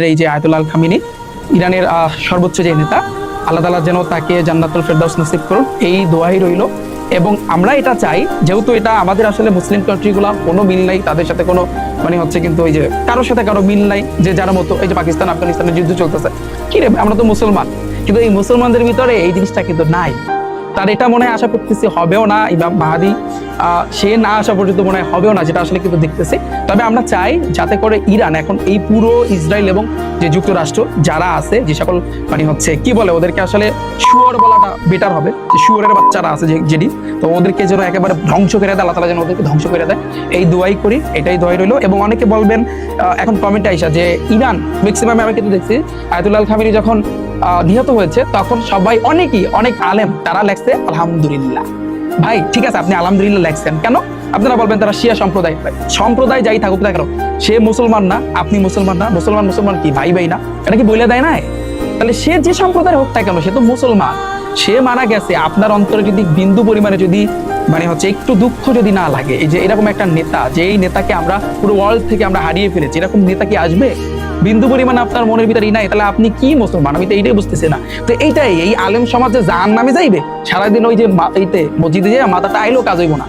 এই যে আয়াতুল্লাহ আল খামিনি ইরানের সর্বোচ্চ যে নেতা, আল্লাহ তাআলা যেন তাকে জান্নাতুল ফেরদাউস নসিব করুন, এই দোয়াই রইল। এবং আমরা এটা চাই, যেহেতু এটা আমাদের আসলে মুসলিম কান্ট্রিগুলো কোনো মিল নাই তাদের সাথে, কোনো মানে হচ্ছে কিন্তু ওই যে কারোর সাথে কারো মিল নাই, যে যার মতো এই যে পাকিস্তান আফগানিস্তানের যুদ্ধ চলতেছে, কি রে আমরা তো মুসলমান, কিন্তু এই মুসলমানদের ভিতরে এই জিনিসটা কিন্তু নাই। তার এটা মনে হয় আশা করতেছি হবেও না, ইমাম মাহাদি সে না আসা পর্যন্ত মনে হয় হবেও না, যেটা আসলে কিন্তু দেখতেছি। তবে আমরা চাই যাতে করে ইরান এখন এই পুরো ইসরায়েল এবং যে যুক্তরাষ্ট্র যারা আছে, যে সকল মানে হচ্ছে কি বলে ওদেরকে আসলে শুয়োর বলাটা বেটার হবে, যে শুয়োরের বাচ্চারা আছে যেটি, তো ওদেরকে যেন একেবারে ধ্বংস করে দেয়, আল্লাহ তাআলা যেন ওদেরকে ধ্বংস করে দেয়, এই দোয়াই করি, এটাই দোয়াই রইলো। এবং অনেকে বলবেন এখন কমেন্টে আইসা যে ইরান ম্যাক্সিমাম আমি কিন্তু দেখছি আয়াতুল্লাহ আল খামিনি যখন নিহত হয়েছে তখন সবাই অনেক আলেম তারা লেখছে আলহামদুলিল্লাহ। ভাই ঠিক আছে, আপনি আলহামদুলিল্লাহ লেখছেন কেন? আপনারা বলবেন তারা শিয়া সম্প্রদায় যাই থাকুক না কেন, সে মুসলমান না, আপনি মুসলমান না, মুসলমান কি ভাই না, এটা কি বলে দেয় না? তাহলে সে যে সম্প্রদায় হোক না কেন, সে তো মুসলমান, সে মারা গেছে। আপনার অন্তরে যদি বিন্দু পরিমাণে যদি মানে হচ্ছে একটু দুঃখ যদি না লাগে, এই যে এরকম একটা নেতা, যে এই নেতাকে আমরা পুরো ওয়ার্ল্ড থেকে আমরা হারিয়ে ফেলেছি, এরকম নেতা কি আসবে? বিন্দু পরিমাণ আপনার মনের ভিতরে নাই, তাহলে আপনি কি মুসলমান? আমি তো এইটাই বুঝতেছি না। তো এইটাই এই আলেম সমাজে জাহান্নামে যাইবে সারাদিন, ওই যে এইতে মসজিদে যে মাথাটা আইলেও কাজ হইব না,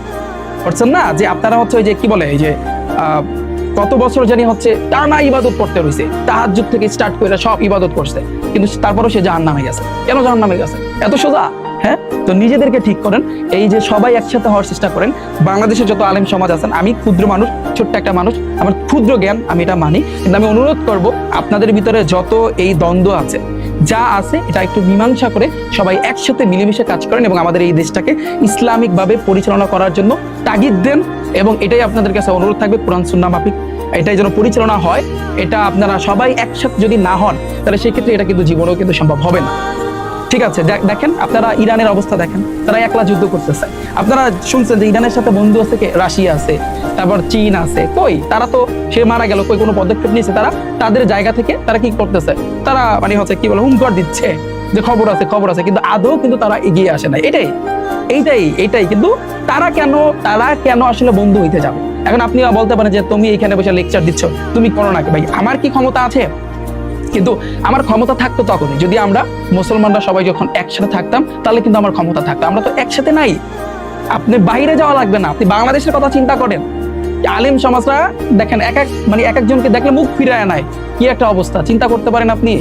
বুঝছেন না? যে আপনারা হচ্ছে ওই যে কি বলে এই যে কত বছর জানি হচ্ছে টানা ইবাদত করতে রয়েছে, তাহাজ্জুদ থেকে স্টার্ট করে সব ইবাদত করছে, কিন্তু তারপরও সে জাহান্নামে গেছে। কেন জাহান্নামে গেছে? এত সোজা? হ্যাঁ, তো নিজেদেরকে ঠিক করেন, এই যে সবাই একসাথে হওয়ার চেষ্টা করেন। বাংলাদেশের যত আলেম সমাজ আছেন, আমি ক্ষুদ্র মানুষ, ছোট্ট একটা মানুষ, আমার ক্ষুদ্র জ্ঞান আমি এটা মানি, কিন্তু আমি অনুরোধ করব আপনাদের ভিতরে যত এই দ্বন্দ্ব আছে, যা আছে, এটা একটু মীমাংসা করে সবাই একসাথে মিলেমিশে কাজ করেন এবং আমাদের এই দেশটাকে ইসলামিকভাবে পরিচালনা করার জন্য তাগিদ দেন। এবং এটাই আপনাদের কাছে অনুরোধ থাকবে, কোরআন সুন্নাহ মাফিক এটাই যেন পরিচালনা হয়। এটা আপনারা সবাই একসাথে যদি না হন, তাহলে সেক্ষেত্রে এটা কিন্তু জীবনেও কিন্তু সম্ভব হবে না। ঠিক আছে, দেখেন আপনারা ইরানের অবস্থা দেখেন, তারা একলা যুদ্ধ করতেছে। আপনারা শুনছেন যে ইরানের সাথে বন্ধু আছে কে? রাশিয়া আছে, তারপর চীন আছে। কই তারা তো সে মারা গেল, কই কোনো পদক্ষেপ নিয়েছে? তারা তাদের জায়গা থেকে তারা কি করতেছে? তারা মানে হচ্ছে কি বলে হুঙ্কার দিচ্ছে যে খবর আছে, কিন্তু আদৌ কিন্তু তারা এগিয়ে আসে না। এইটাই কিন্তু তারা কেন আসলে বন্ধু হইতে যাবে? এখন আপনি বলতে পারেন যে তুমি এখানে বসে লেকচার দিচ্ছ, তুমি করো না। ভাই আমার কি ক্ষমতা আছে? কিন্তু আমার ক্ষমতা থাকতো তখনই যদি আমরা মুসলমানরা সবাই যখন একসাথে থাকতাম, তাহলে কিন্তু আমার ক্ষমতা থাকতো। আমরা তো একসাথে নাই। আপনি বাইরে যাওয়া লাগবে না, আপনি বাংলাদেশের কথা চিন্তা করেন। আলেম সমাজরা দেখেন এক একজনকে দেখলে মুখ ফিরায় নাই, কি একটা অবস্থা চিন্তা করতে পারেন আপনি?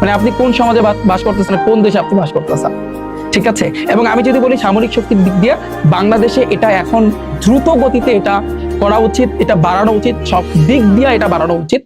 মানে আপনি কোন সমাজে বাস করতেছেন, কোন দেশে আপনি বাস করতেছেন? ঠিক আছে। এবং আমি যদি বলি সামরিক শক্তির দিক দিয়ে বাংলাদেশে এটা এখন দ্রুত গতিতে এটা করা উচিত, এটা বাড়ানো উচিত, সব দিক দিয়ে এটা বাড়ানো উচিত।